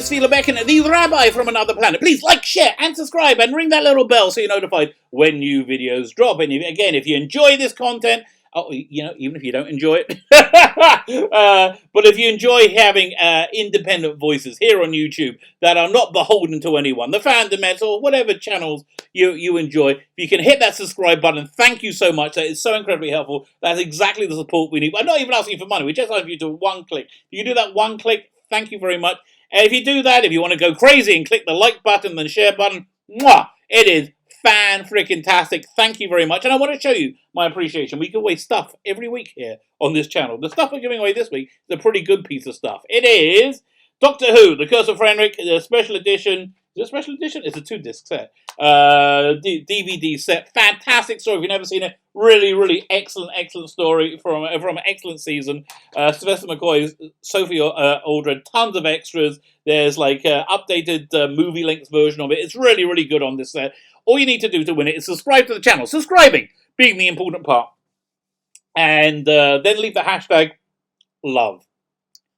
is Sylvester, the Rabbi from another planet. Please like, share, and subscribe, and ring that little bell so you're notified when new videos drop. And again, if you enjoy this content, even if you don't enjoy it, but if you enjoy having independent voices here on YouTube that are not beholden to anyone, the Fandomettes or whatever channels you enjoy, if you can hit that subscribe button, thank you so much. That is so incredibly helpful. That's exactly the support we need. I'm not even asking for money. We just ask you to one click. If you do that one click, thank you very much. And if you do that, if you want to go crazy and click the like button and share button, mwah, it is fan-freaking-tastic. Thank you very much. And I want to show you my appreciation. We give away stuff every week here on this channel. The stuff we're giving away this week is a pretty good piece of stuff. It is Doctor Who, The Curse of Fenric, the special edition. Is it a special edition? It's a 2-disc set. DVD set. Fantastic story. If you've never seen it, really, really excellent story from an excellent season. Sylvester McCoy, Sophie, Aldred, tons of extras. There's like updated movie length version of it. It's really, really good on this set. All you need to do to win it is subscribe to the channel. Subscribing being the important part. And then leave the hashtag love.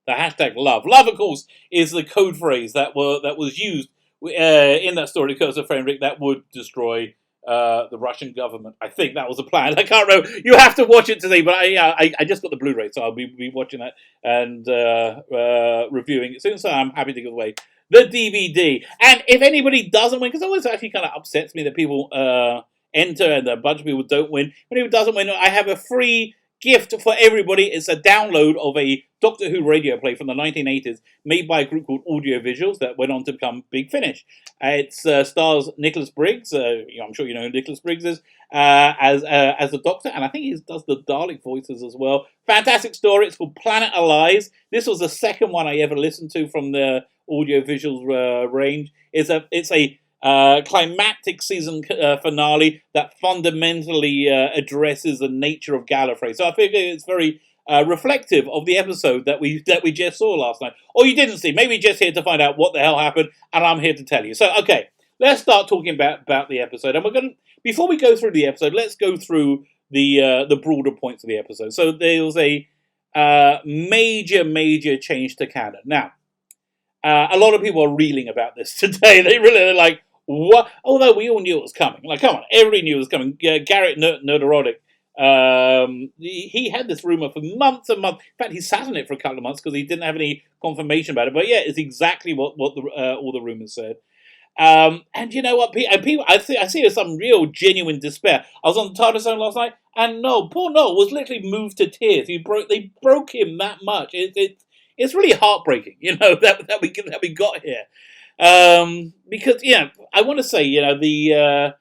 The hashtag love. Love, of course, is the code phrase that was used in that story, Curse of Fenric, that would destroy the Russian government. I think that was the plan. I can't remember. You have to watch it today, but I just got the Blu-ray, so I'll be watching that and reviewing it soon. So I'm happy to give away the DVD. And if anybody doesn't win, because it always actually kind of upsets me that people enter and a bunch of people don't win. When anyone doesn't win, I have a free gift for everybody. It's a download of a Doctor Who radio play from the 1980s made by a group called Audio Visuals that went on to become Big Finish. It stars Nicholas Briggs. I'm sure you know who Nicholas Briggs is as the Doctor, and I think he does the Dalek voices as well. Fantastic story. It's called Planet of Lies. This was the second one I ever listened to from the Audio Visuals range. It's a climactic season finale that fundamentally addresses the nature of Gallifrey. So I figure it's very reflective of the episode that we just saw last night. Or you didn't see. Maybe you're just here to find out what the hell happened, and I'm here to tell you. So, okay, let's start talking about the episode. And we're going to, before we go through the episode, let's go through the broader points of the episode. So there was a major change to canon. Now, a lot of people are reeling about this today. They really are like, what? Although we all knew it was coming. Like, come on, everybody knew it was coming. Garrett Nerderotic, he had this rumor for months and months. In fact, he sat on it for a couple of months because he didn't have any confirmation about it. But yeah, it's exactly what all the rumors said. And you know what? People, I see there's some real genuine despair. I was on the TARDIS zone last night, and poor Noel was literally moved to tears. They broke him that much. It's really heartbreaking, that we got here. Because I want to say,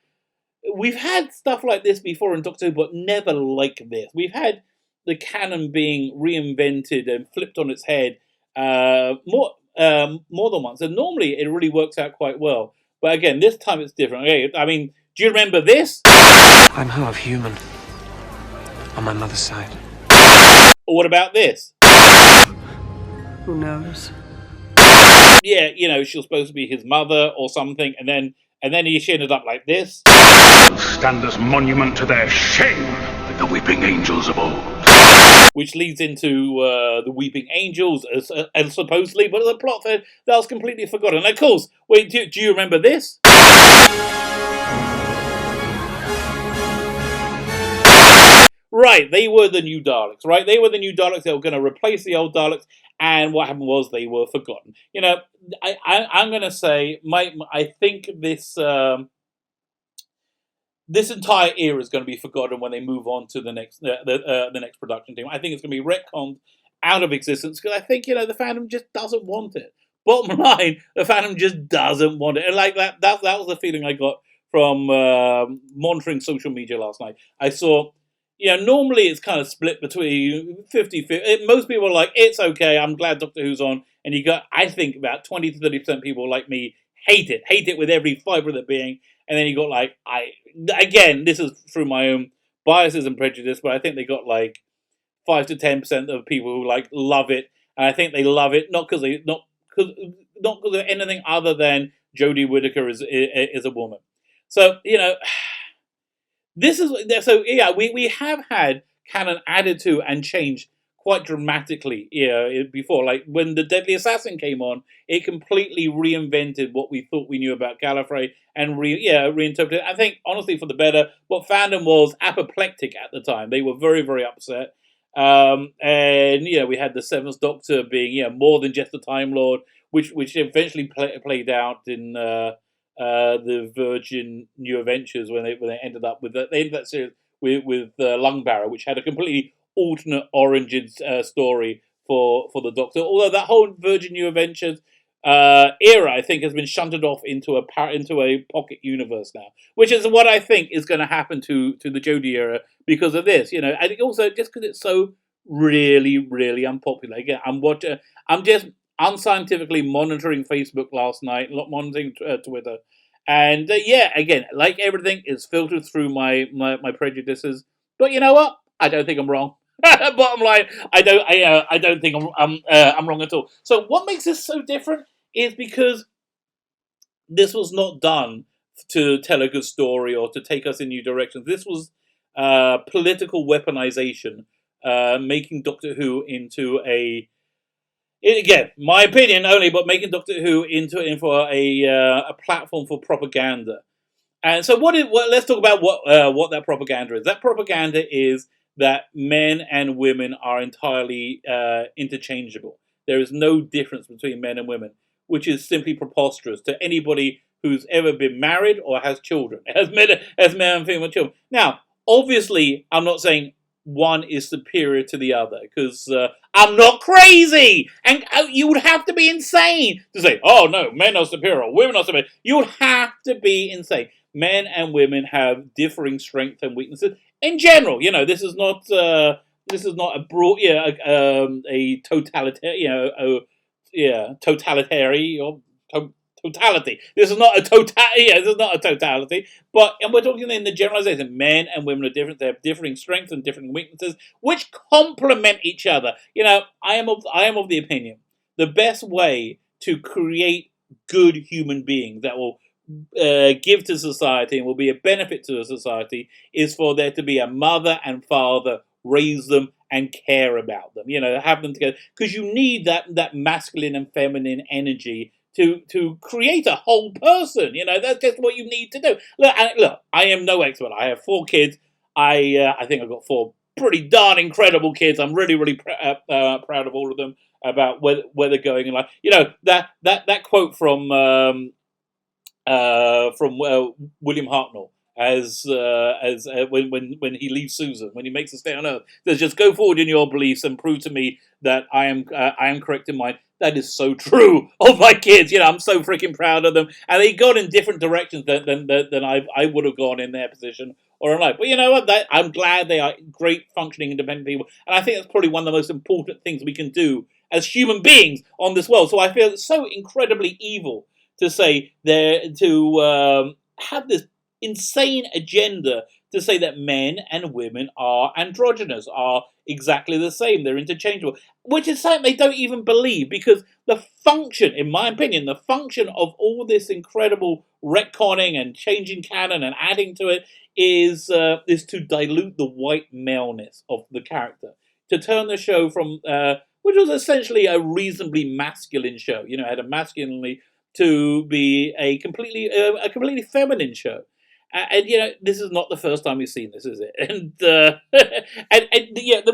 we've had stuff like this before in Doctor Who, but never like this. We've had the canon being reinvented and flipped on its head more than once, and normally it really works out quite well. But again, this time it's different. Okay, I mean, do you remember this? I'm half human on my mother's side. Or what about this? Who knows? Yeah, she was supposed to be his mother or something, and then she ended up like this. Stand as monument to their shame, like the weeping angels of old. Which leads into the weeping angels, as supposedly, but the plot that was completely forgotten. Of course, wait, do you remember this? Right, they were the new Daleks, right? They were the new Daleks. They were going to replace the old Daleks, and what happened was they were forgotten. I'm going to say, I think this this entire era is going to be forgotten when they move on to the next production team. I think it's going to be retconned out of existence because I think the fandom just doesn't want it. Bottom line, the fandom just doesn't want it, and like that was the feeling I got from monitoring social media last night. I saw. Normally it's kind of split between 50-50. Most people are like, it's okay, I'm glad Doctor Who's on. And you got, I think, about 20 to 30% people like me hate it with every fibre of their being. And then you got like, again, this is through my own biases and prejudice, but I think they got like 5 to 10% of people who like love it. And I think they love it not because of anything other than Jodie Whittaker is a woman. So, we have had canon added to and changed quite dramatically, before. Like when the Deadly Assassin came on, it completely reinvented what we thought we knew about Gallifrey and reinterpreted it. I think, honestly, for the better. But fandom was apoplectic at the time. They were very, very upset. And we had the Seventh Doctor being more than just a Time Lord, which eventually played out in the Virgin New Adventures when they ended up with that series with Lungbarrow, which had a completely alternate origin story for the Doctor. Although that whole Virgin New Adventures era, I think, has been shunted off into a pocket universe now, which is what I think is going to happen to the Jodie era because of this. And also just because it's so really, really unpopular. Again, I'm just unscientifically monitoring Facebook last night, monitoring Twitter. And again, like everything, it's filtered through my prejudices. But you know what? I don't think I'm wrong. Bottom line, I don't think I'm wrong at all. So what makes this so different is because this was not done to tell a good story or to take us in new directions. This was political weaponization, making Doctor Who into again, my opinion only, but making Doctor Who into a platform for propaganda. And so, let's talk about what that propaganda is. That propaganda is that men and women are entirely interchangeable. There is no difference between men and women, which is simply preposterous to anybody who's ever been married or has children, has male and female children. Now, obviously, I'm not saying one is superior to the other, because I'm not crazy! And you would have to be insane to say, oh no, men are superior, women are superior. You would have to be insane. Men and women have differing strengths and weaknesses. In general, this is not a broad, a totalitarian, totality. This is not a this is not a totality. And we're talking in the generalization. Men and women are different. They have differing strengths and differing weaknesses, which complement each other. I am of the opinion the best way to create good human beings that will give to society and will be a benefit to the society is for there to be a mother and father, raise them and care about them. Have them together, because you need that masculine and feminine energy to create a whole person. That's just what you need to do. Look, I am no expert. I have 4 kids. I think I've got 4 pretty darn incredible kids. I'm really, really proud of all of them about where they're going in life. That quote from William Hartnell as when he leaves Susan, when he makes a stay on Earth, says, "Just go forward in your beliefs and prove to me that I am correct in mine." That is so true of my kids. I'm so freaking proud of them, and they got in different directions than I would have gone in their position or in life. But you know what? I'm glad they are great, functioning, independent people, and I think that's probably one of the most important things we can do as human beings on this world. So I feel it's so incredibly evil to say have this insane agenda to say that men and women are androgynous, are exactly the same, they're interchangeable, which is something they don't even believe, because the function, in my opinion, the function of all this incredible retconning and changing canon and adding to it is to dilute the white maleness of the character, to turn the show from, which was essentially a reasonably masculine show, had a masculinely, to be a completely feminine show. And this is not the first time we've seen this, is it? And the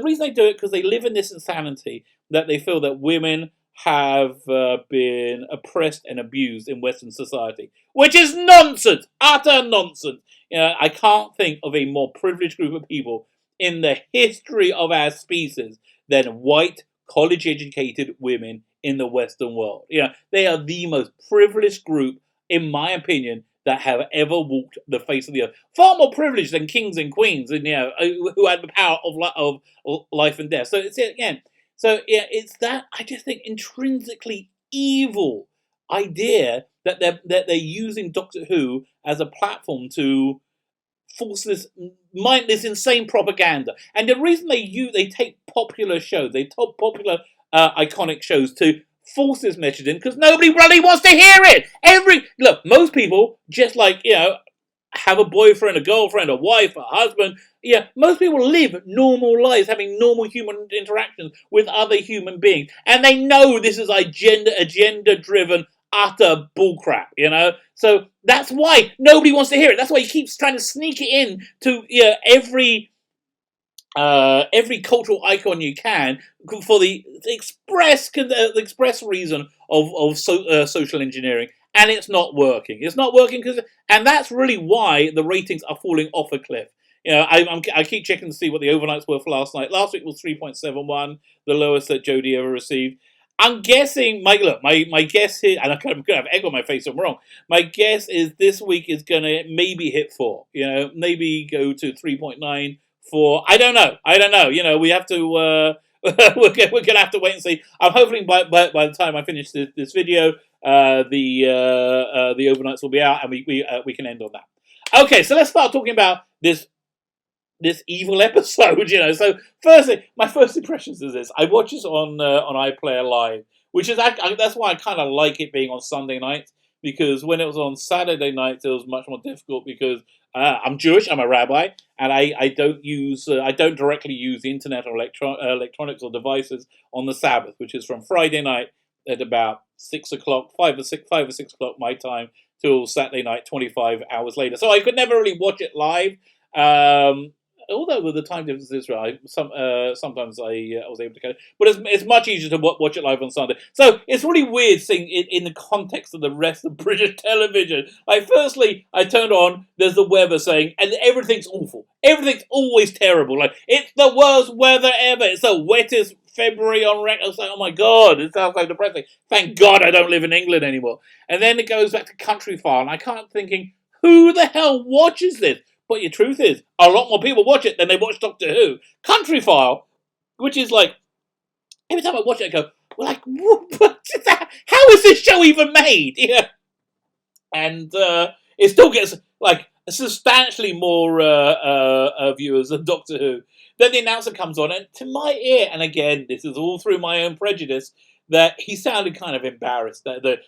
reason they do it, because they live in this insanity that they feel that women have been oppressed and abused in Western society, which is nonsense, utter nonsense. I can't think of a more privileged group of people in the history of our species than white, college-educated women in the Western world. They are the most privileged group, in my opinion, that have ever walked the face of the earth. Far more privileged than kings and queens, and who had the power of life and death. So it's that, I just think, intrinsically evil idea that they're using Doctor Who as a platform to force this insane propaganda. And the reason they take popular shows, they take popular iconic shows to force this message in, because nobody really wants to hear it. Most people just have a boyfriend, a girlfriend, a wife, a husband, most people live normal lives, having normal human interactions with other human beings, and they know this is agenda-driven, utter bullcrap. So that's why nobody wants to hear it. That's why he keeps trying to sneak it in to every cultural icon you can for the express reason of social engineering, and it's not working. It's not working and that's really why the ratings are falling off a cliff. I keep checking to see what the overnights were for last night. Last week was 3.71, the lowest that Jodie ever received. I'm guessing, my guess here, and I'm going to have egg on my face if I'm wrong. My guess is this week is going to maybe hit 4. Maybe go to 3.9. I don't know. We have to. We're gonna have to wait and see. I'm hoping by the time I finish this video, the overnights will be out, and we can end on that. Okay, so let's start talking about this evil episode. So firstly, my first impressions is this: I watch this on iPlayer Live, which is that's why I kind of like it being on Sunday nights, because when it was on Saturday nights, it was much more difficult because I'm Jewish, I'm a rabbi, and I don't directly use the internet or electronics or devices on the Sabbath, which is from Friday night at about 6 o'clock, 5 or 6 o'clock my time, till Saturday night, 25 hours later. So I could never really watch it live. Although with the time difference in Israel, sometimes I was able to catch it. But it's much easier to watch it live on Sunday. So it's really weird seeing it in the context of the rest of British television. Firstly, I turned on, there's the weather saying, and everything's awful. Everything's always terrible. It's the worst weather ever. It's the wettest February on record. I was like, oh my God, it sounds so depressing. Thank God I don't live in England anymore. And then it goes back to Country File, and I can't thinking, who the hell watches this? But your truth is, a lot more people watch it than they watch Doctor Who. Country File, which is every time I watch it, I go, what is that? How is this show even made? And it still gets substantially more viewers than Doctor Who. Then the announcer comes on, and to my ear, and again, this is all through my own prejudice, that he sounded kind of embarrassed. Doctor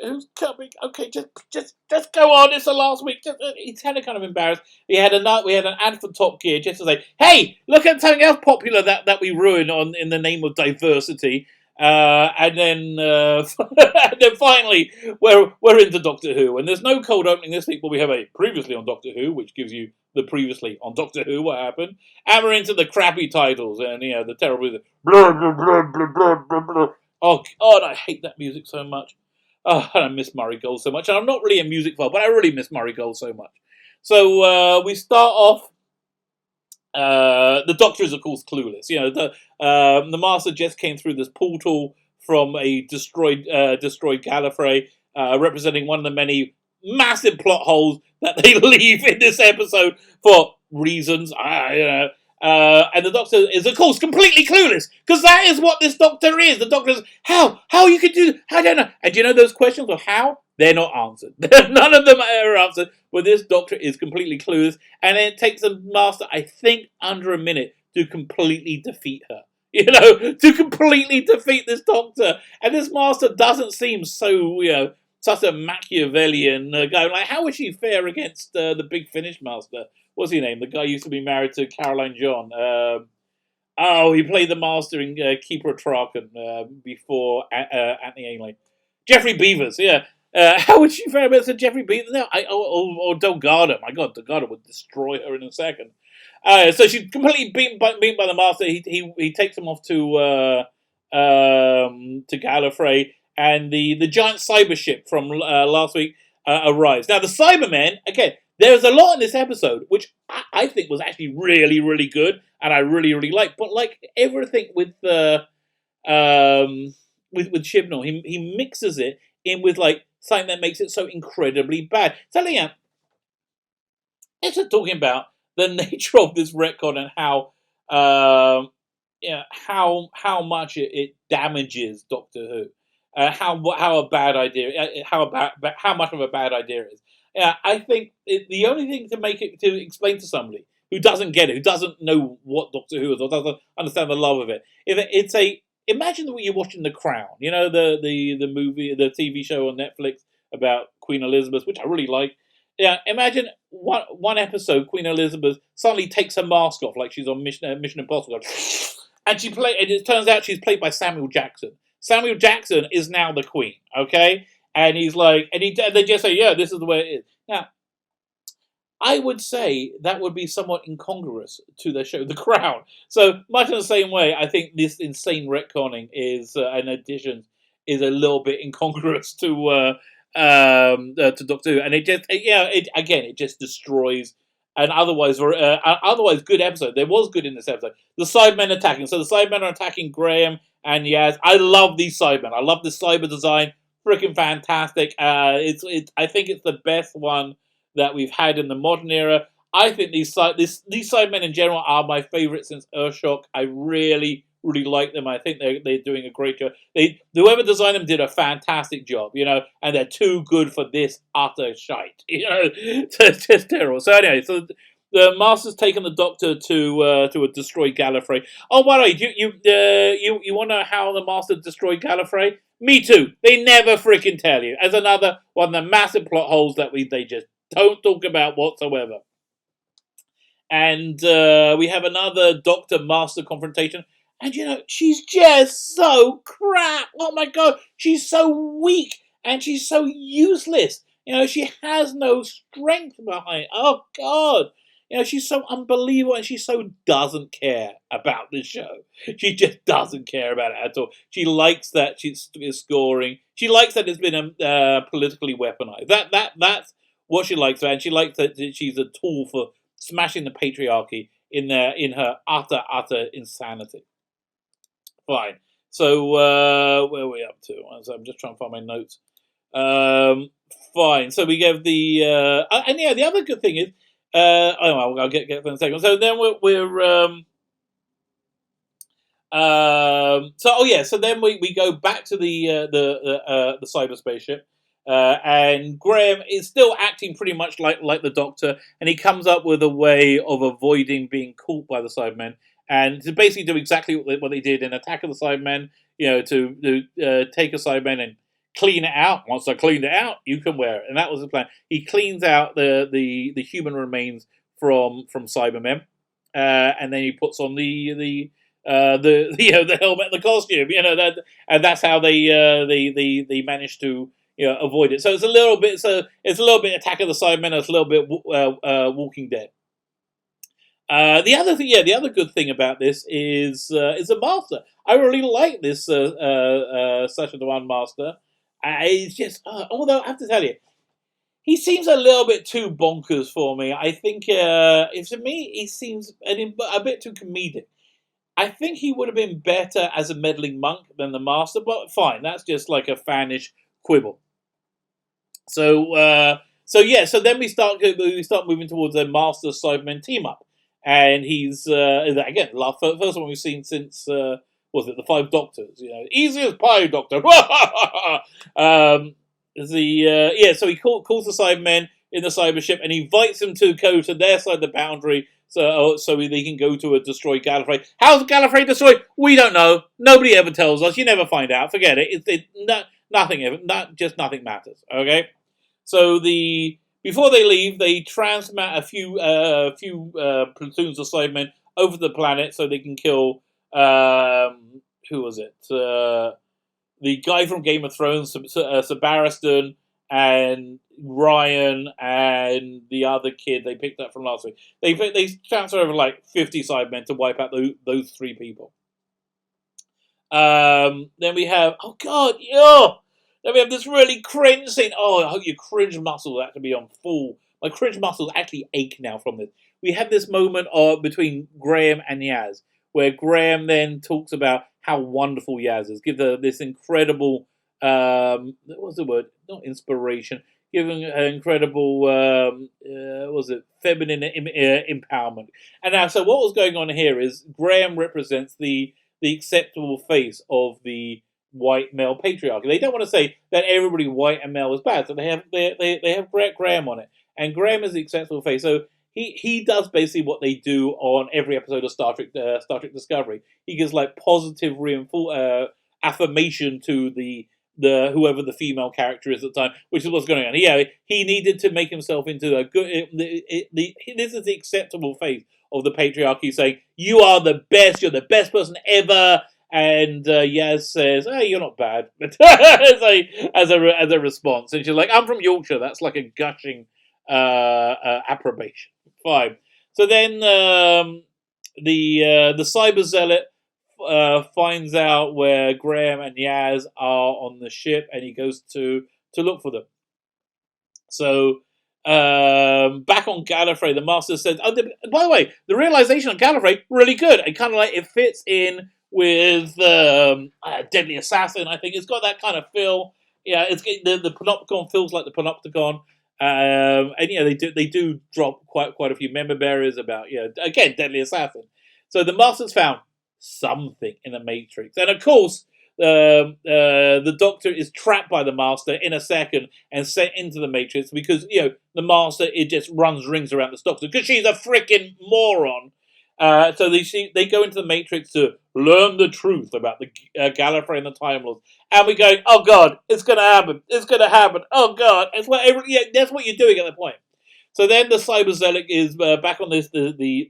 Who's coming. Okay, just go on. It's the last week. He sounded kind of embarrassed. We had an ad for Top Gear just to say, "Hey, look at something else popular that we ruin in the name of diversity." And then finally, we're into Doctor Who, and there's no cold opening this week, but we have a previously on Doctor Who, which gives you the previously on Doctor Who what happened, and we're into the crappy titles and the terrible blah blah blah blah blah blah blah. Oh God, I hate that music so much. Oh, and I miss Murray Gold so much. And I'm not really a music fan, but I really miss Murray Gold so much. So we start off. The Doctor is, of course, clueless. The Master just came through this portal from a destroyed Gallifrey, representing one of the many massive plot holes that they leave in this episode for reasons. And the Doctor is, of course, completely clueless, because that is what this Doctor is. The Doctor is, how you could do, I don't know. And do you know those questions of how? They're not answered. None of them are ever answered. But this Doctor is completely clueless, and it takes the Master, I think, under a minute to completely defeat her. To completely defeat this Doctor. And this Master doesn't seem so, such a Machiavellian guy. How would she fare against the Big Finish Master? What's his name? The guy who used to be married to Caroline John. He played the Master in Keeper of Traken before Anthony Ainley. Jeffrey Beavers, yeah. How would she fare against Jeffrey Beavers? No, or Delgado. My God, Delgado would destroy her in a second. So she's completely beaten by the Master. He takes him off to Gallifrey, and the giant cyber ship from last week arrives. Now the Cybermen, again, there's a lot in this episode which I think was actually really, really good, and I really, really liked. But like everything with Chibnall, he mixes it in with something that makes it so incredibly bad. It's just talking about the nature of this retcon and how much it damages Doctor Who, how much of a bad idea it is. I think the only thing to explain to somebody who doesn't get it, who doesn't know what Doctor Who is, or doesn't understand the love of it, imagine that you're watching The Crown, the movie, the TV show on Netflix about Queen Elizabeth, which I really like. Yeah, imagine one episode, Queen Elizabeth suddenly takes her mask off like she's on Mission Impossible, and and it turns out she's played by Samuel Jackson. Samuel Jackson is now the Queen, okay? And he's like, and they just say, yeah, this is the way it is. Now, I would say that would be somewhat incongruous to the show The Crown. So much in the same way, I think this insane retconning is an addition is a little bit incongruous to Doctor Who, and it just destroys an otherwise good episode. There was good in this episode. The Cybermen attacking. So the Cybermen are attacking Graham and Yaz. I love these Cybermen. I love the cyber design. Freaking fantastic. I think it's the best one that we've had in the modern era. I think these Cybermen in general are my favourite since Earthshock. I really, really like them. I think they're doing a great job. Whoever designed them did a fantastic job, and they're too good for this utter shite, It's just terrible. So anyway, so the Master's taken the Doctor to a destroyed Gallifrey. Oh, by the way, you want to know how the Master destroyed Gallifrey? Me too. They never freaking tell you. As another one of the massive plot holes that they just don't talk about whatsoever. And we have another Doctor Master confrontation. And she's just so crap. Oh my God. She's so weak. And she's so useless. She has no strength behind. Oh God. She's so unbelievable, and she so doesn't care about this show. She just doesn't care about it at all. She likes that she's scoring. She likes that it's been politically weaponized. That's what she likes, and she likes that she's a tool for smashing the patriarchy in her utter insanity. Fine. So where are we up to? I'm just trying to find my notes. Fine. So we gave the the other good thing is. I'll get them in a second. So then so then we go back to the cyberspace ship, and Graham is still acting pretty much like the Doctor, and he comes up with a way of avoiding being caught by the Cybermen, and to basically do exactly what they did in Attack of the Cybermen, to take a Cybermen and clean it out. Once I cleaned it out, you can wear it, and that was the plan. He cleans out the human remains from Cybermen, and then he puts on the helmet and the costume. And that's how they managed to avoid it. So it's a little bit Attack of the Cybermen. It's a little bit Walking Dead. The other good thing about this is the Master. I really like this Session to One Master. It's just, although I have to tell you, he seems a little bit too bonkers for me. I think, to me, he seems a bit too comedic. I think he would have been better as a meddling monk than the Master, but fine, that's just like a fanish quibble. So then we start moving towards a Master Cybermen team up, and he's again first one we've seen since was it the Five Doctors? Easy as pie, Doctor. So he calls the Cybermen in the cyber ship and he invites them to go to their side of the boundary so they can go to a destroyed Gallifrey. How's Gallifrey destroyed? We don't know. Nobody ever tells us. You never find out. Forget it. Nothing matters. Okay. So before they leave, they transmat a few platoons of Cybermen over the planet so they can kill. Who was it? The guy from Game of Thrones, Sylvester, and Ryan, and the other kid they picked up from last week. They transfer over like 50 Cybermen to wipe out those three people. Then we have then we have this really cringe scene. Oh, I hope your cringe muscles have to be on full. My cringe muscles actually ache now from this. We have this moment between Graham and Yaz, where Graham then talks about how wonderful Yaz is. Give her this incredible, what's the word? Not inspiration. Giving her incredible, feminine empowerment. And now, so what was going on here is Graham represents the acceptable face of the white male patriarchy. They don't want to say that everybody white and male is bad, so they have Graham on it, and Graham is the acceptable face. So he does basically what they do on every episode of Star Trek Discovery. He gives like positive affirmation to the whoever the female character is at the time, which is what's going on. Yeah, he needed to make himself into a good. This is the acceptable face of the patriarchy, saying you are the best, you're the best person ever. And Yaz says, "Hey, you're not bad," as a response. And she's like, "I'm from Yorkshire." That's like a gushing approbation. Fine. So then the cyber zealot finds out where Graham and Yaz are on the ship, and he goes to look for them. So back on Gallifrey, the Master says, "Oh, by the way, the realization on Gallifrey really good. It kind of like it fits in with Deadly Assassin. I think it's got that kind of feel. Yeah, it's the Panopticon feels like the Panopticon." And they do drop quite a few member bearers about again Deadly Assassin. So the Master's found something in the Matrix, and of course the Doctor is trapped by the Master in a second and sent into the Matrix because the Master it just runs rings around this Doctor because she's a freaking moron. So they go into the Matrix to learn the truth about the Gallifrey and the Time Lords, and we're going, oh god, it's gonna happen, oh god, that's what you're doing at that point. So then the Cyber Zealot is back on the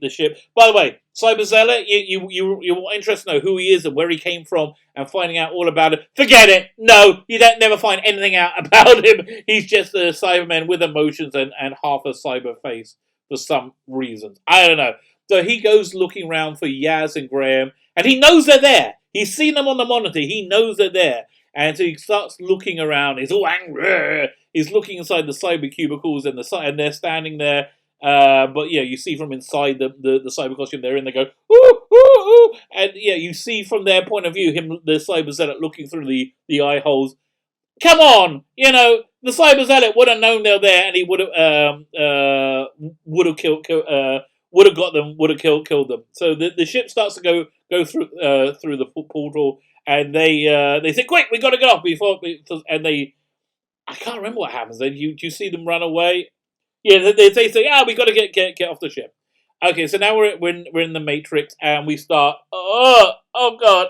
ship. By the way, Cyber Zealot, you're interested to know who he is and where he came from and finding out all about it. Forget it. No, you don't never find anything out about him. He's just a Cyberman with emotions and half a cyber face for some reasons. I don't know. So he goes looking around for Yaz and Graham, and he knows they're there. He's seen them on the monitor. He knows they're there. And so he starts looking around. He's all angry. He's looking inside the cyber cubicles, and they're standing there. But you see from inside the cyber costume they're in. They go ooh ooh ooh, and you see from their point of view the cyber zealot looking through the eye holes. Come on, the cyber zealot would have known they're there, and he would have killed would have got them, would have killed them. So the ship starts to go through the portal, and they say, "Quick, we got to get off before." And I can't remember what happens. Then do you see them run away? Yeah, they say, we got to get off the ship." Okay, so now we're in the Matrix, and we start. Oh god,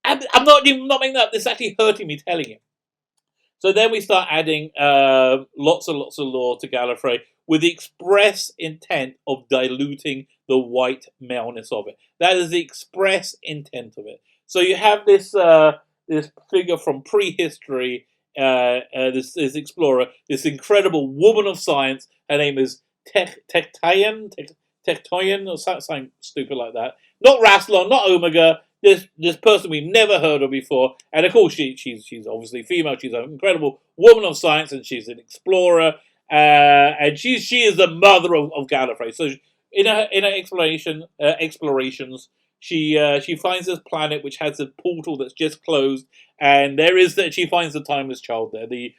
I'm not making that up. This is actually hurting me telling you. So then we start adding lots of lore to Gallifrey with the express intent of diluting the white maleness of it. That is the express intent of it. So you have this figure from prehistory, this explorer, this incredible woman of science. Her name is Tectoyan, or something stupid like that. Not Rassilon, not Omega. This person we've never heard of before, and of course she's obviously female. She's an incredible woman of science, and she's an explorer, and she is the mother of Gallifrey. So in her explorations, she finds this planet which has a portal that's just closed, and she finds the timeless child there, the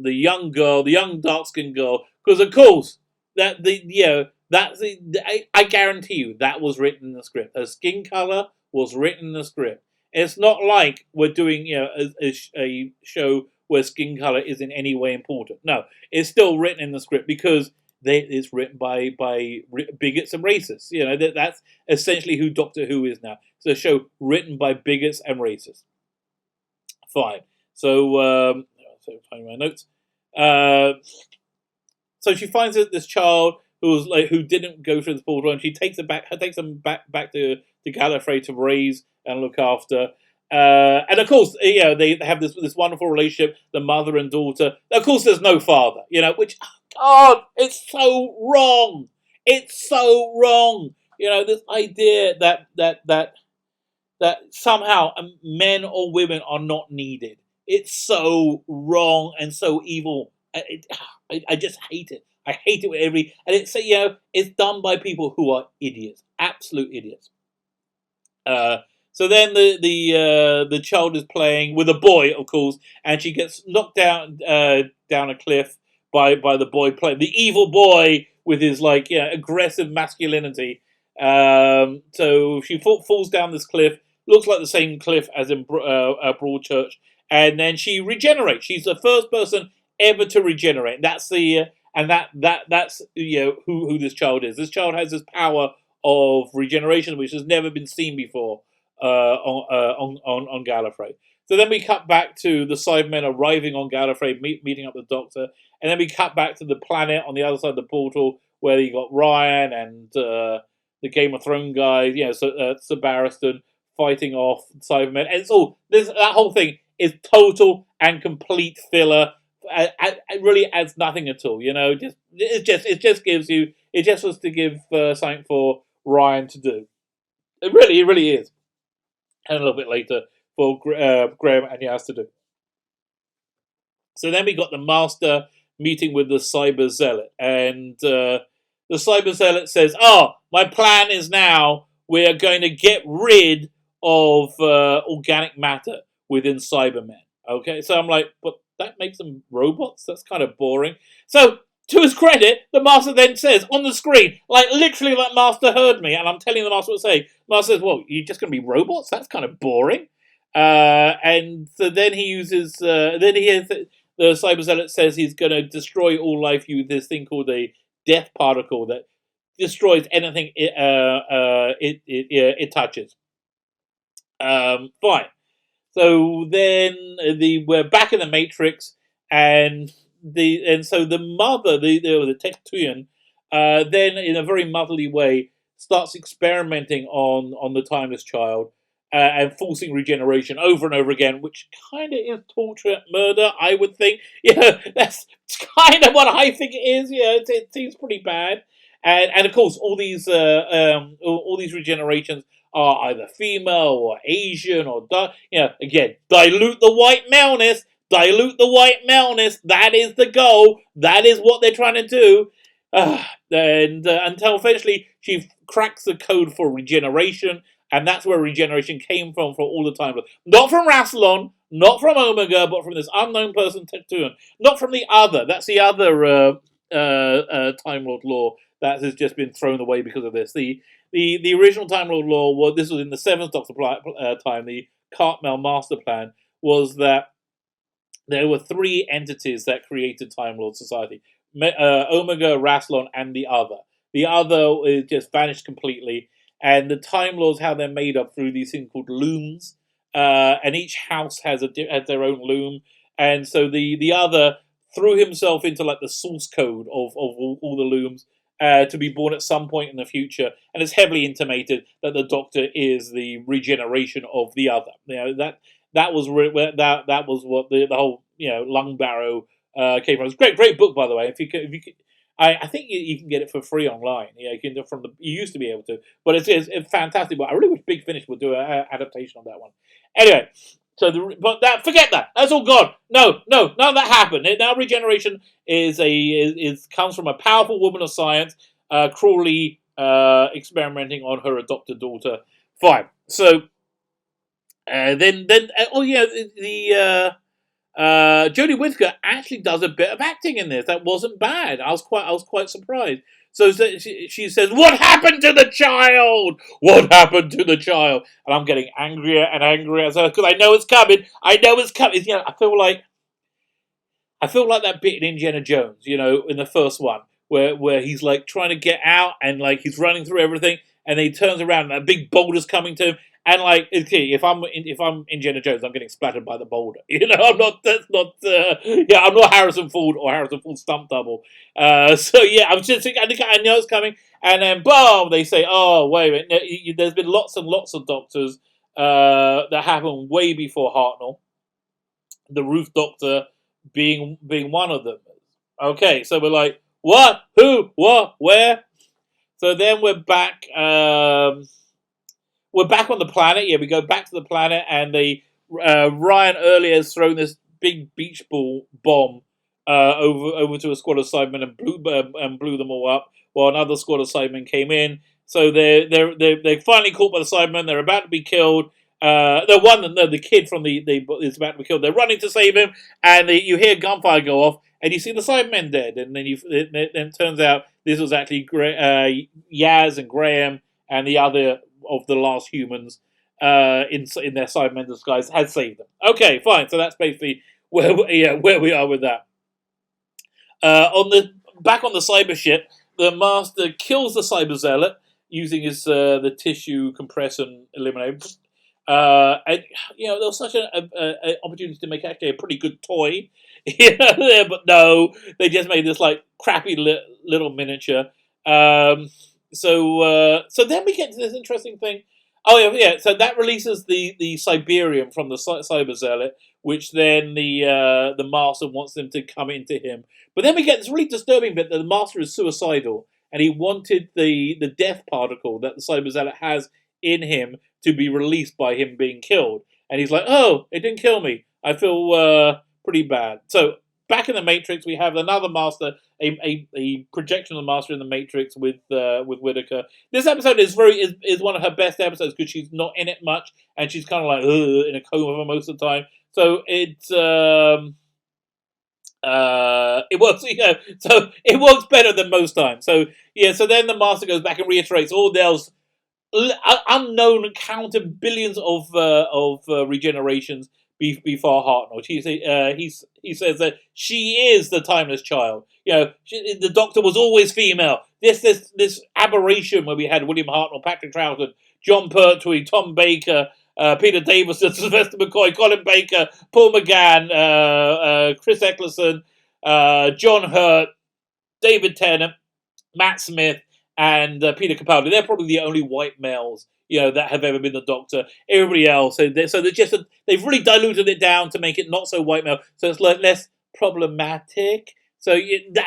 young girl, the young dark-skinned girl, because of course I guarantee you that was written in the script. Her skin color was written in the script. It's not like we're doing a show where skin color is in any way important. No, it's still written in the script because it's written by bigots and racists. That's essentially who Doctor Who is now. It's a show written by bigots and racists. Fine. So find my notes. So she finds this child who didn't go through the portal, and she takes them back to Gallifrey to raise and look after. And of course, they have this wonderful relationship, the mother and daughter. Of course, there's no father, which, God, it's so wrong. It's so wrong. This idea that somehow men or women are not needed. It's so wrong and so evil. I just hate it. I hate it with and it's done by people who are idiots, absolute idiots. So then the child is playing with a boy, of course, and she gets knocked down a cliff by the boy playing, the evil boy with his aggressive masculinity. So she falls down this cliff, looks like the same cliff as in Broadchurch, and then she regenerates. She's the first person ever to regenerate. That's that's who this child is. This child has this power of regeneration which has never been seen before on Gallifrey. So then we cut back to the Cybermen arriving on Gallifrey, meeting up the Doctor, and then we cut back to the planet on the other side of the portal where you got Ryan and the Game of Thrones guys, Sir Barristan fighting off Cybermen, and it's all that whole thing is total and complete filler. It really adds nothing at all. It just was to give something for Ryan to do. It really is. And a little bit later for Graham and Yaz to do. So then we got the Master meeting with the Cyber Zealot, and the Cyber Zealot says, my plan is now we're going to get rid of organic matter within Cybermen. Okay, so I'm like, but that makes them robots? That's kind of boring. So, to his credit, the Master then says on the screen, literally like Master heard me, and I'm telling the Master what to say. Master says, well, you're just going to be robots? That's kind of boring. And so then he uses, the Cyber Zealot says he's going to destroy all life with this thing called a death particle that destroys anything it touches. Fine. So then we're back in the Matrix, and so the mother, the Tectuan, then in a very motherly way starts experimenting on the timeless child and forcing regeneration over and over again, which kind of is torture, murder, I would think. That's kind of what I think it is. It seems pretty bad, and of course all these regenerations are either female or Asian or again, dilute the white maleness. That is the goal. That is what they're trying to do. And until eventually she cracks the code for regeneration, and that's where regeneration came from for all the time. Not from Rassilon, not from Omega, but from this unknown person, Tectuan. Not from the other. That's the other Time Lord law that has just been thrown away because of this. The original Time Lord law, this was in the 7th Doctor time, the Cartmel Master Plan, was that there were 3 entities that created Time Lord Society. Omega, Rassilon, and the other. The other just vanished completely, and the Time Lords, how they're made up through these things called looms, and each house has their own loom, and so the other threw himself into the source code of all the looms, to be born at some point in the future, and it's heavily intimated that the Doctor is the regeneration of the other. That was what the whole lung barrow came from. It's a great book, by the way. If you could, I think you can get it for free online. You can you used to be able to, but it's a fantastic book. I really wish Big Finish would do an adaptation of that one. Anyway. Forget that. That's all gone. No, none of that happened. Now regeneration comes from a powerful woman of science, cruelly experimenting on her adopted daughter. Fine. So Jodie Whittaker actually does a bit of acting in this. That wasn't bad. I was quite surprised. So she says, "What happened to the child? What happened to the child?" And I'm getting angrier and angrier because I know it's coming. I feel like that bit in Indiana Jones, in the first one, where he's trying to get out and he's running through everything, and then he turns around and a big boulder's coming to him. And if I'm Indiana Jones, I'm getting splattered by the boulder. I'm not. That's not. I'm not Harrison Ford or Harrison Ford's stunt double. So yeah, I'm just thinking. I know it's coming, and then boom, they say, "Oh, wait a minute." There's been lots and lots of Doctors that happened way before Hartnell. The Roof Doctor being one of them. Okay, so we're like, what? Who? What? Where? So then we're back. We're back on the planet. Yeah, we go back to the planet, and Ryan earlier has thrown this big beach ball bomb over to a squad of Cybermen and blew them all up. While another squad of Cybermen came in, so they're finally caught by the Cybermen. They're about to be killed. The kid from is about to be killed. They're running to save him, and you hear gunfire go off, and you see the Cybermen dead. And then it turns out this was actually Yaz and Graham and the other of the last humans in their Cybermen disguise had saved them. Okay, fine. So that's basically where we are with that. Back on the cyber ship, the Master kills the Cyber Zealot using his the tissue compress and eliminate. And there was such an opportunity to make actually a pretty good toy, but no, they just made this like crappy little miniature. So then we get to this interesting thing. Oh yeah. So that releases the Siberium from the Cyber Zealot, which then the Master wants them to come into him. But then we get this really disturbing bit that the Master is suicidal, and he wanted the death particle that the Cyber Zealot has in him to be released by him being killed. And he's like, "Oh, it didn't kill me. I feel pretty bad." So back in the Matrix, we have another Master, a projection of the Master in the Matrix with Whitaker. This episode is one of her best episodes because she's not in it much and she's kind of like in a coma for most of the time. So it's it works, so it works better than most times. So so then the Master goes back and reiterates all those unknown counted billions of regenerations before Hartnell. He says that she is the timeless child. The Doctor was always female. This aberration where we had William Hartnell, Patrick Troughton, John Pertwee, Tom Baker, Peter Davison, Sylvester McCoy, Colin Baker, Paul McGann, Chris Eccleston, John Hurt, David Tennant, Matt Smith, and Peter Capaldi. They're probably the only white males that have ever been the Doctor. Everybody else, so they've really diluted it down to make it not so white male, so it's less problematic. So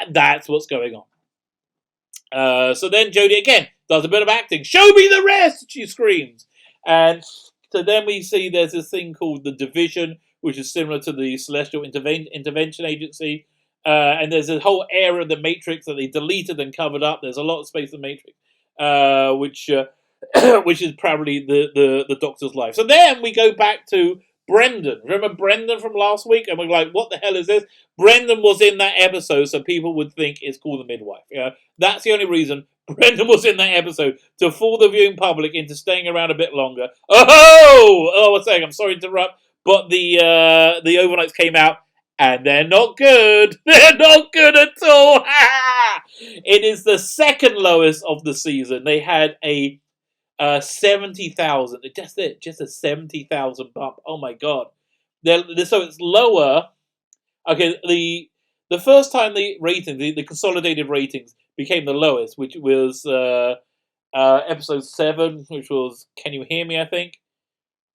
that's what's going on. So then Jodie again does a bit of acting. "Show me the rest!" she screams, and so then we see there's this thing called the Division, which is similar to the Celestial Intervention Agency. And there's a whole area of the Matrix that they deleted and covered up. There's a lot of space in the Matrix, which is probably the Doctor's life. So then we go back to Brendan. Remember Brendan from last week? And we're like, what the hell is this? Brendan was in that episode, so people would think it's called The Midwife. That's the only reason Brendan was in that episode, to fool the viewing public into staying around a bit longer. One second, I'm sorry to interrupt, but the overnights came out, and they're not good. They're not good at all. It is the second lowest of the season. They had a 70,000. Just a 70,000 bump. Oh my god. So it's lower. Okay, the first time the rating, the consolidated ratings became the lowest, which was episode 7, which was "Can You Hear Me?" I think.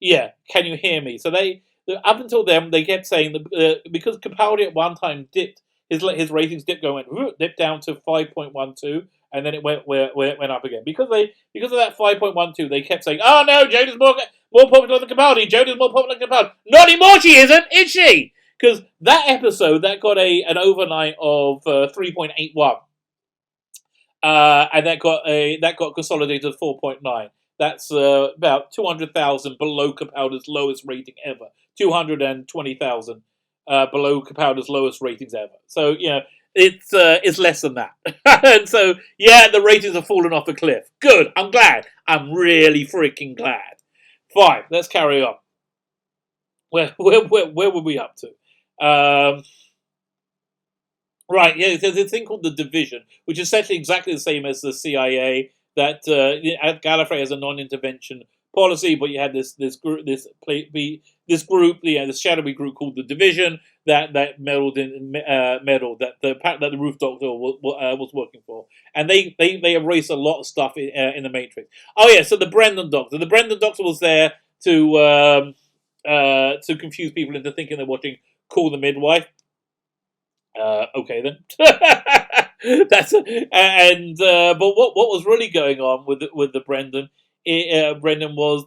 Yeah, "Can You Hear Me?" So up until then, they kept saying that because Capaldi at one time dipped, his ratings dipped down to 5.12, and then it went up again because of that 5.12. They kept saying, "Oh no, Jodie's more popular than Capaldi. Jodie's more popular than Capaldi." Not anymore, she isn't, is she? Because that episode that got an overnight of 3.81, and that got consolidated to 4.9. That's about 200,000 below Capaldi's lowest rating ever. 220,000 below Capaldi's lowest ratings ever. So it's less than that. And so the ratings have fallen off a cliff. Good. I'm glad. I'm really freaking glad. Fine. Let's carry on. Where were we up to? Right. Yeah. There's a thing called the Division, which is essentially exactly the same as the CIA. That Gallifrey has a non-intervention policy, but you had this group, this shadowy group called the Division that meddled that the Roof Doctor was working for, and they erased a lot of stuff in the Matrix. Oh yeah, so the Brendan Doctor. The Brendan Doctor was there to confuse people into thinking they're watching Call the Midwife. Okay then. But what was really going on with the Brendan? Brendan was,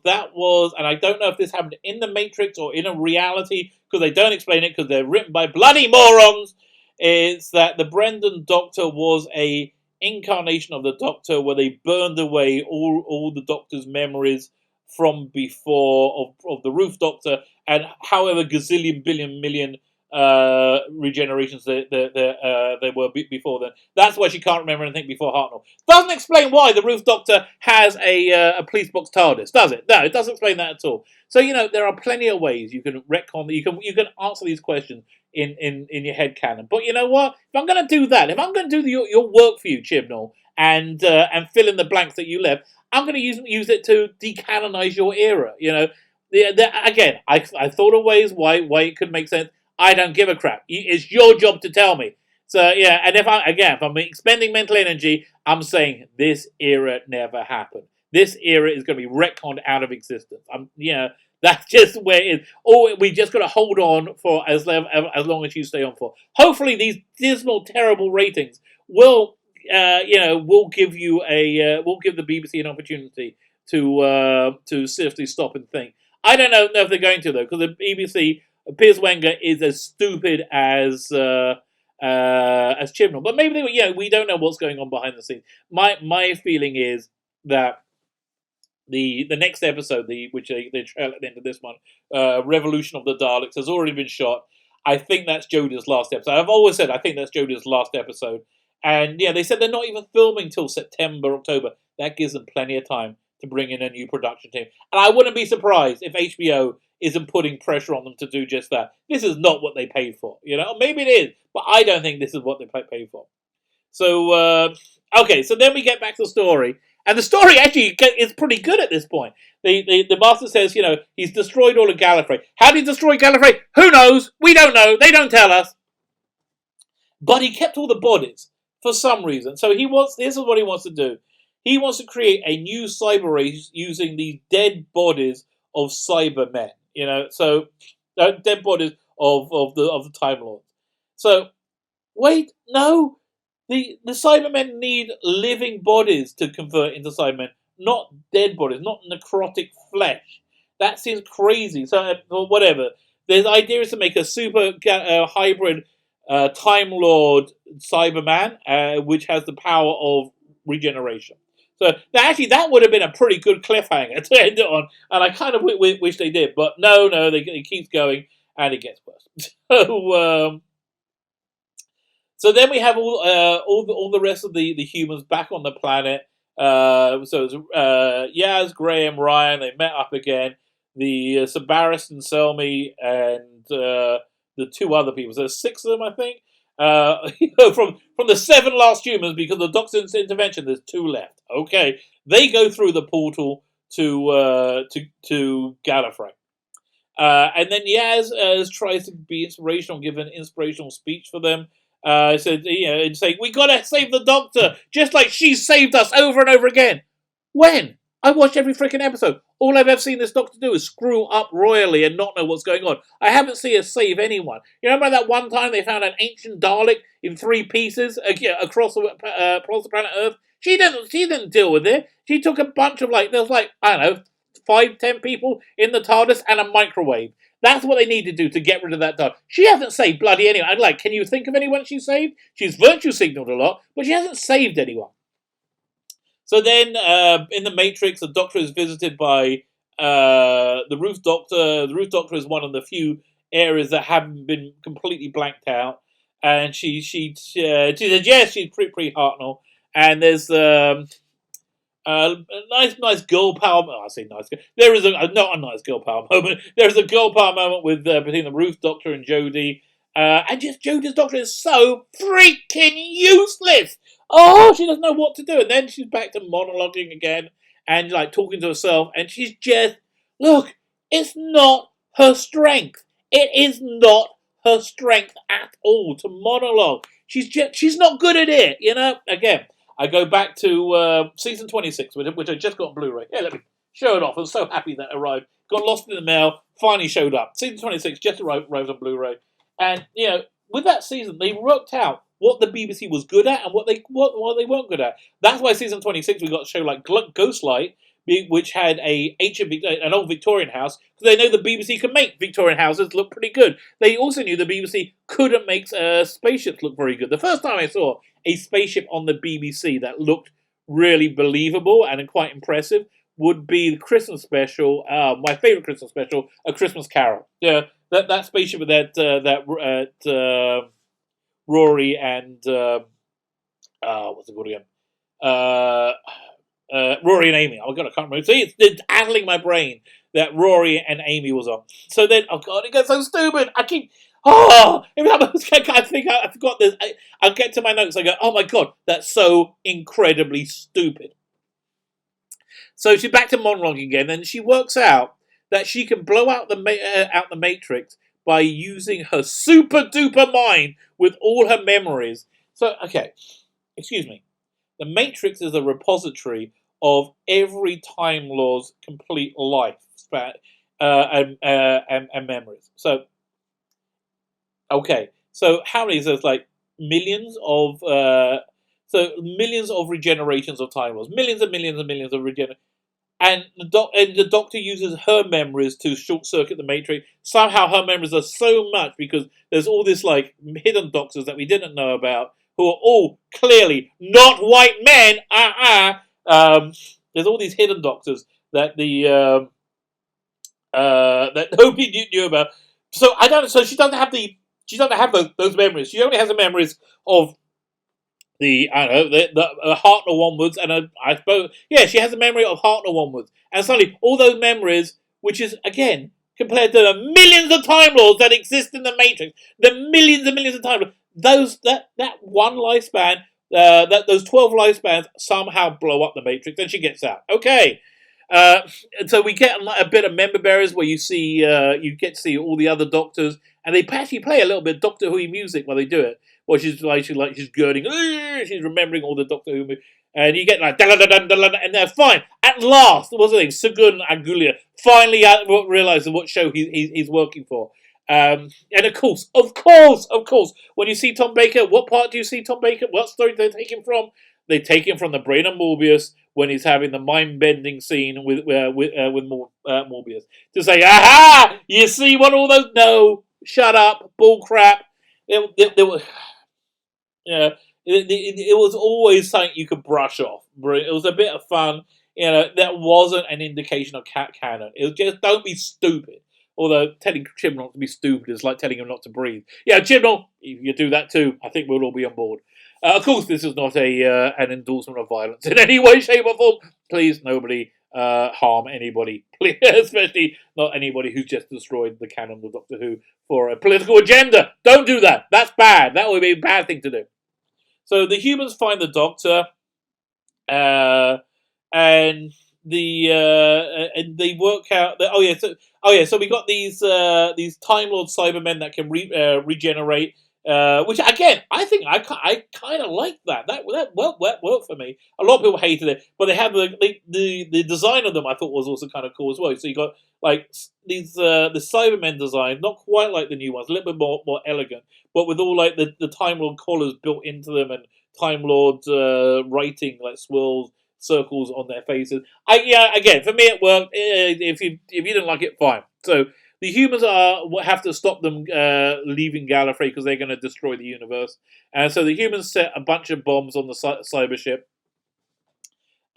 and I don't know if this happened in the Matrix or in a reality, because they don't explain it because they're written by bloody morons. It's that the Brendan Doctor was a incarnation of the Doctor where they burned away all the Doctor's memories from before of the Roof Doctor, and however gazillion billion million regenerations there were before then. That's why she can't remember anything before Hartnell. Doesn't explain why the Roof Doctor has a police box TARDIS, does it? No, it doesn't explain that at all. So there are plenty of ways you can retcon. You can answer these questions in your head canon. But you know what? If I'm going to do that, if I'm going to do your work for you, Chibnall, and fill in the blanks that you left, I'm going to use it to decanonize your era. Again, I thought of ways why it could make sense. I don't give a crap. It's your job to tell me. So yeah, and if I'm expending mental energy, I'm saying this era never happened. This era is going to be retconned out of existence. That's just where it is. Or we just got to hold on for as long as you stay on for. Hopefully, these dismal, terrible ratings will give the BBC an opportunity to seriously stop and think. I don't know if they're going to though, because the BBC, Piers Wenger is as stupid as Chibnall, but maybe we don't know what's going on behind the scenes. My feeling is that the next episode, which they trail at the end of this one, Revolution of the Daleks, has already been shot. I think that's Jodie's last episode. I've always said I think that's Jodie's last episode, and they said they're not even filming till September, October. That gives them plenty of time to bring in a new production team, and I wouldn't be surprised if HBO isn't putting pressure on them to do just that. This is not what they paid for, Maybe it is, but I don't think this is what they paid for. So, okay, so then we get back to the story. And the story actually is pretty good at this point. The master says, he's destroyed all of Gallifrey. How did he destroy Gallifrey? Who knows? We don't know. They don't tell us. But he kept all the bodies for some reason. So this is what he wants to do. He wants to create a new cyber race using the dead bodies of Cybermen. So dead bodies of the Time Lords. So wait, no. The Cybermen need living bodies to convert into Cybermen, not dead bodies, not necrotic flesh. That seems crazy. So, whatever. The idea is to make a super hybrid Time Lord Cyberman, which has the power of regeneration. So, that would have been a pretty good cliffhanger to end it on, and I kind of wish they did. But no, it keeps going, and it gets worse. So then we have all the rest of the humans back on the planet. So it's Yaz, Graham, Ryan. They met up again. The Sabaris and Selmy and the two other people. So there's 6 of them, I think. From the 7 last humans, because of the Doctor's intervention, there's 2 left. Okay, they go through the portal to Gallifrey. And then Yaz tries to be inspirational, give an inspirational speech for them. Said, and saying, we gotta save the Doctor, just like she saved us over and over again. When? I watched every freaking episode. All I've ever seen this Doctor do is screw up royally and not know what's going on. I haven't seen her save anyone. You remember that one time they found an ancient Dalek in 3 pieces across the planet Earth? She didn't deal with it. She took a bunch of there was I don't know, 5-10 people in the TARDIS and a microwave. That's what they need to do to get rid of that dog. She hasn't saved bloody anyone. Can you think of anyone she saved? She's virtue signaled a lot, but she hasn't saved anyone. So then, in the Matrix, the Doctor is visited by the Roof Doctor. The Roof Doctor is one of the few areas that haven't been completely blanked out. And she said, yes, she's pretty Hartnell. And there's a nice girl power. I say nice. There is not a nice girl power moment. There's a girl power moment with between the Roof Doctor and Jodie, and just Jodie's Doctor is so freaking useless. Oh, she doesn't know what to do, and then she's back to monologuing again and talking to herself, and she's just look. It's not her strength. It is not her strength at all to monologue. She's not good at it. Again. I go back to season 26, which I just got on Blu-ray. Yeah, let me show it off. I was so happy that arrived. Got lost in the mail, finally showed up. Season 26 just arrived on Blu-ray. And, with that season, they worked out what the BBC was good at and what they weren't good at. That's why season 26 we got a show like Ghostlight, which had an old Victorian house, because they know the BBC can make Victorian houses look pretty good. They also knew the BBC couldn't make spaceships look very good. The first time I saw a spaceship on the BBC that looked really believable and quite impressive would be the Christmas special, my favourite Christmas special, A Christmas Carol. Yeah, that spaceship with that Rory and what's it called again? Rory and Amy. Oh God, I can't remember. See, it's addling my brain that Rory and Amy was on. So then, oh God, it gets so stupid. Every time I think I forgot this. I'll get to my notes. I go, oh my God, that's so incredibly stupid. So she's back to monologuing again, and she works out that she can blow out the Matrix by using her super duper mind with all her memories. So, okay, excuse me. The Matrix is a repository of every Time Lord's complete life span and memories. So, okay, so how many? So it's like millions of millions of regenerations of Time Lords, millions and millions and millions of regenerations. And the Doctor uses her memories to short circuit the Matrix. Somehow her memories are so much because there's all this like hidden Doctors that we didn't know about who are all clearly not white men. There's all these hidden Doctors that that nobody knew about. So I don't. So she doesn't have those memories. She only has the memories of the Hartnell onwards, and I suppose she has a memory of Hartnell onwards, and suddenly all those memories, which is again compared to the millions of Time Lords that exist in the Matrix, the millions and millions of Time Lords, that one lifespan, those 12 lifespans somehow blow up the Matrix, and she gets out. Okay. And so we get a bit of member bearers where you get to see all the other Doctors, and they actually play a little bit of Doctor Who music while they do it. Well, she's girding, she's remembering all the Doctor Who movies, and you get like and they're fine. At last, what's the name? Sugun Agulia finally realizes what show he's working for. And of course, when you see Tom Baker, what part do you see Tom Baker? What story do they take him from? They take him from the brain of Morbius when he's having the mind-bending scene with Morbius to say, "Aha! You see what all those? No, shut up, bull crap." It was always something you could brush off. It was a bit of fun. That wasn't an indication of cat canon. It was just, don't be stupid. Although telling Chibnall not to be stupid is like telling him not to breathe. Yeah, Chibnall, if you do that too, I think we'll all be on board. Of course, this is not an endorsement of violence in any way, shape, or form. Please, nobody harm anybody. Please, especially not anybody who's just destroyed the canon of Doctor Who for a political agenda. Don't do that. That's bad. That would be a bad thing to do. So the humans find the Doctor, and they work out that so we got these Time Lord Cybermen that can regenerate. Which again, I think I kind of like that. That worked for me. A lot of people hated it, but they had the design of them. I thought was also kind of cool as well. So you got like these the Cybermen design, not quite like the new ones, a little bit more elegant, but with all like the Time Lord collars built into them and Time Lord writing like swirls, circles on their faces. Again, for me it worked. If you didn't like it, fine. So. The humans have to stop them leaving Gallifrey because they're going to destroy the universe. And so the humans set a bunch of bombs on the cyber ship.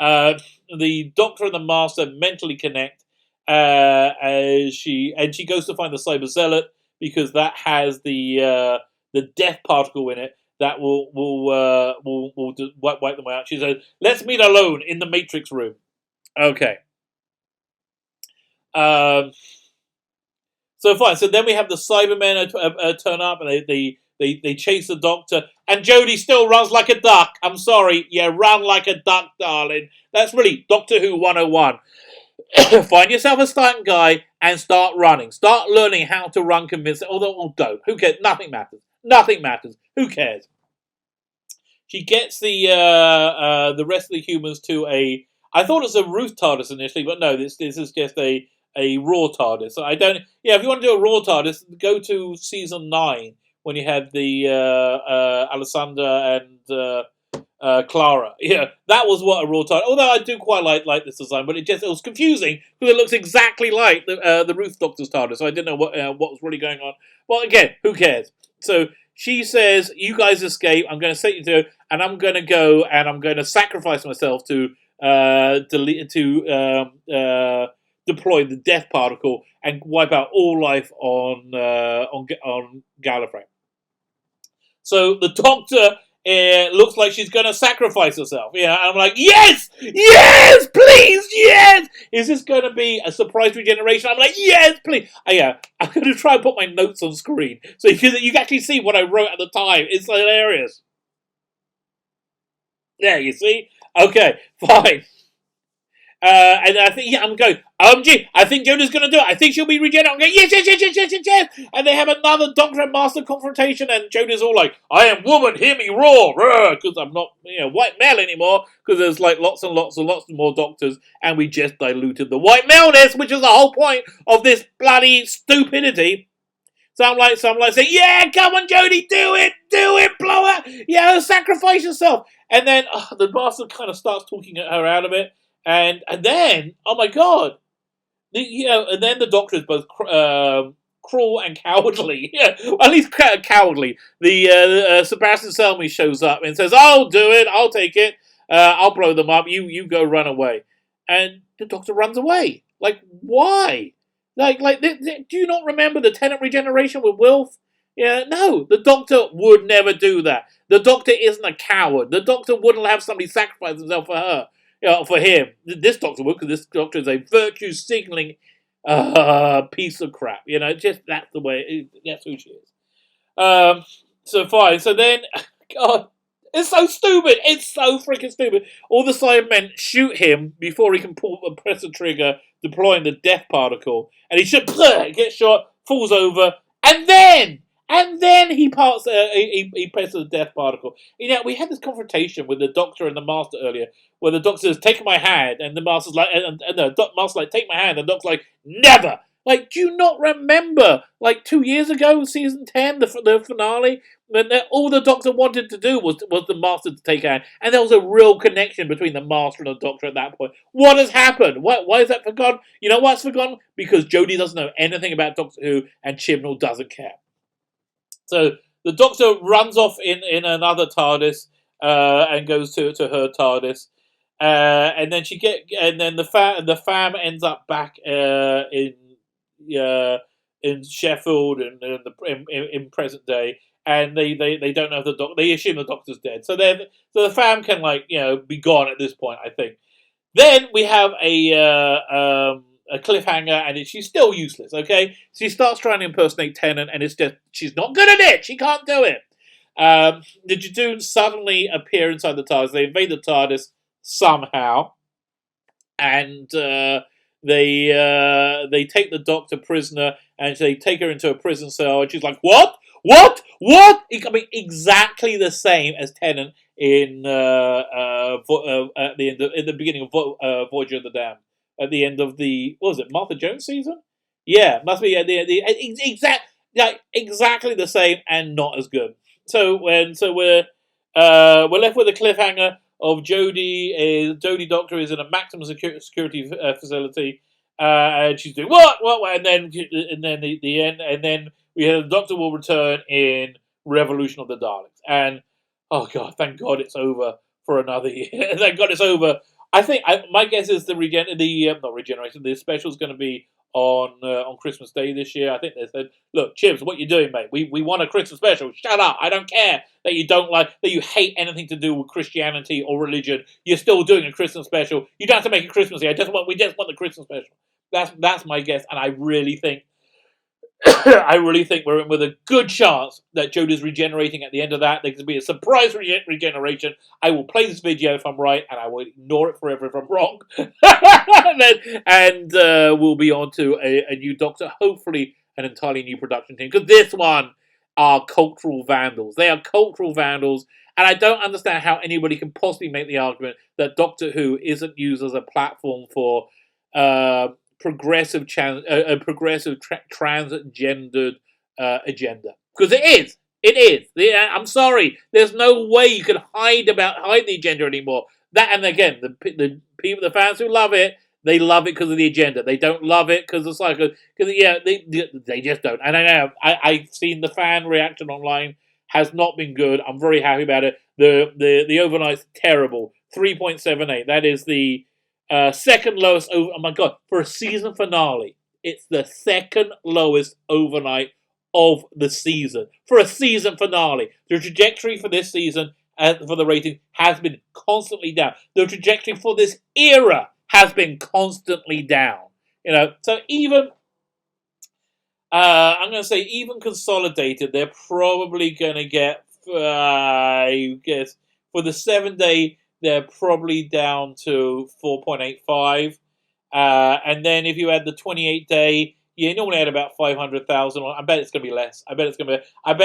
The Doctor and the Master mentally connect as she goes to find the Cyber Zealot because that has the death particle in it that will wipe them out. She says, "Let's meet alone in the Matrix room." Okay. So fine. So then we have the Cybermen turn up and they chase the Doctor. And Jodie still runs like a duck. I'm sorry. Yeah, run like a duck, darling. That's really Doctor Who 101. Find yourself a stunt guy and start running. Start learning how to run convincingly. Although, don't. Who cares? Nothing matters. Nothing matters. Who cares? She gets the rest of the humans to a... I thought it was a Ruth TARDIS initially, but no, this is just a raw TARDIS. So I don't... Yeah, if you want to do a raw TARDIS, go to season 9 when you had the Alessandra and Clara. Yeah, that was what a raw TARDIS... Although I do quite like this design, but it was confusing because it looks exactly like the Ruth Doctor's TARDIS. So I didn't know what was really going on. Well, again, who cares? So she says, "You guys escape. I'm going to set you to, and I'm going to go and I'm going to sacrifice myself to deploy the death particle and wipe out all life on Gallifrey." So the Doctor looks like she's going to sacrifice herself. Yeah, I'm like, yes, please, yes. Is this going to be a surprise regeneration? I'm like, yes, please. I'm going to try and put my notes on screen so you can actually see what I wrote at the time. It's hilarious. There, you see. Okay, fine. And I think, I'm going, OMG, I think Jodie's going to do it. I think she'll be regenerated. I'm going, yes. And they have another Doctor and Master confrontation, and Jodie's all like, I am woman, hear me roar, because I'm not, white male anymore, because there's like lots and lots and lots more Doctors, and we just diluted the white maleness, which is the whole point of this bloody stupidity. So I'm like saying, yeah, come on, Jodie, do it, blow her, sacrifice yourself. And then the Master kind of starts talking her out of it, and then, oh my God, and then the Doctor is both cruel and cowardly. Yeah, at least cowardly. The Sebastian Selmy shows up and says, "I'll do it. I'll take it. I'll blow them up. You go run away." And the Doctor runs away. Like, why? Do you not remember the Tennant regeneration with Wilf? Yeah, no, the Doctor would never do that. The Doctor isn't a coward. The Doctor wouldn't have somebody sacrifice himself for her. For him. This Doctor would, because this Doctor is a virtue signaling piece of crap. Just that's the way. That's who she is. So fine. So then, God, it's so stupid. It's so freaking stupid. All the Cybermen shoot him before he can press the trigger, deploying the death particle, and he gets shot, falls over, and then he parts. He presses the death particle. We had this confrontation with the Doctor and the Master earlier, where the Doctor says, "Take my hand," and the Master's like, and the Master's like, "Take my hand," and the Doctor's like, "Never." Like, do you not remember, like 2 years ago, season 10, the finale, when all the Doctor wanted to do was the Master to take a hand, and there was a real connection between the Master and the Doctor at that point. What has happened? Why is that forgotten? You know why it's forgotten? Because Jodie doesn't know anything about Doctor Who, and Chibnall doesn't care. So the Doctor runs off in another TARDIS and goes to her TARDIS, and then the fam ends up back in Sheffield and in present day, and they don't know if the Doctor. They assume the Doctor's dead, so the fam can be gone at this point, I think. Then we have a cliffhanger, and she's still useless. Okay, she starts trying to impersonate Tennant, and it's just she's not good at it. She can't do it. The Jadoons suddenly appear inside the TARDIS. They invade the TARDIS somehow, and they take the Doctor prisoner, and they take her into a prison cell, and she's like, "What? I mean, exactly the same as Tennant in at the beginning of Voyager of the Damned. At the end of the, what was it, Martha Jones season? Yeah, must be at the exactly the same and not as good. So we're left with a cliffhanger of Jodie Doctor is in a maximum security facility, and she's doing what, and then the end, and then we have the Doctor will return in Revolution of the Daleks, and oh God, thank God it's over for another year. Thank God it's over. I think my guess is not regeneration. The special is going to be on Christmas Day this year. I think they said, "Look, Chibs, what you doing, mate? We want a Christmas special. Shut up! I don't care that you don't like that you hate anything to do with Christianity or religion. You're still doing a Christmas special. You don't have to make it Christmassy. We just want the Christmas special." That's my guess, and I really think we're in with a good chance that Jodie's regenerating at the end of that. There could be a surprise regeneration. I will play this video if I'm right, and I will ignore it forever if I'm wrong. and we'll be on to a new Doctor, hopefully an entirely new production team, because this one are cultural vandals. They are cultural vandals, and I don't understand how anybody can possibly make the argument that Doctor Who isn't used as a platform for progressive transgendered agenda, because it is. I'm sorry. There's no way you can hide the agenda anymore. That, and again, the people, the fans who love it, they love it because of the agenda. They don't love it because it's like they just don't. And I know I've seen the fan reaction online has not been good. I'm very happy about it. The overnight's terrible. 3.78. That is the second lowest oh my God, for a season finale. It's the second lowest overnight of the season. For a season finale. The trajectory for this season and for the rating has been constantly down. The trajectory for this era has been constantly down. So even I'm going to say even consolidated, they're probably going to get, I guess, for the 7 day, they're probably down to 4.85. And then if you add the 28-day, you normally add about 500,000 on. I bet it's going to be less. I bet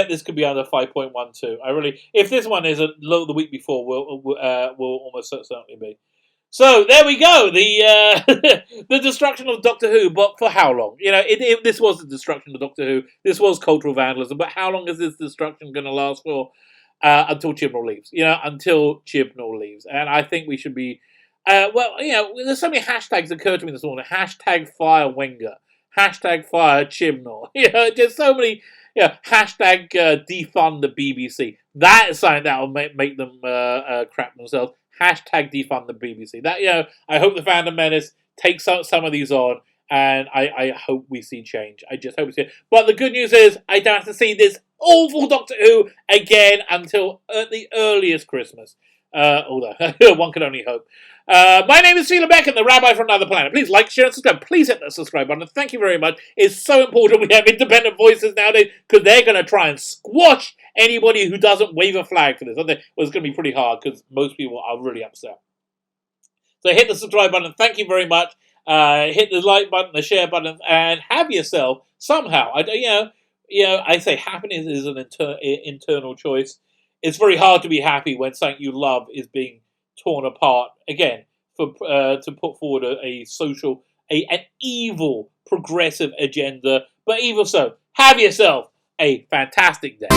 this could be under 5.12. If this one is low the week before, will almost certainly be. So there we go. The the destruction of Doctor Who, but for how long? This was the destruction of Doctor Who. This was cultural vandalism, but how long is this destruction going to last for? Until Chibnall leaves. Until Chibnall leaves, and I think we should be. There's so many hashtags that occurred to me this morning. Hashtag fire Wenger. Hashtag fire Chibnall. Just so many. Hashtag defund the BBC. That is something that will make them crap themselves. Hashtag defund the BBC. I hope the Fandom Menace takes some of these on, and I hope we see change. I just hope we see it. But the good news is, I don't have to see this awful Doctor Who again until the earliest Christmas. Although, one can only hope. My name is Sheila Beck, and the Rabbi from Another Planet. Please like, share, and subscribe. Please hit that subscribe button. Thank you very much. It's so important we have independent voices nowadays, because they're going to try and squash anybody who doesn't wave a flag for this. Well, it's going to be pretty hard, because most people are really upset. So hit the subscribe button. Thank you very much. Hit the like button, the share button, and have yourself somehow. I say happiness is an internal choice. It's very hard to be happy when something you love is being torn apart. Again, to put forward an evil progressive agenda. But even so, have yourself a fantastic day.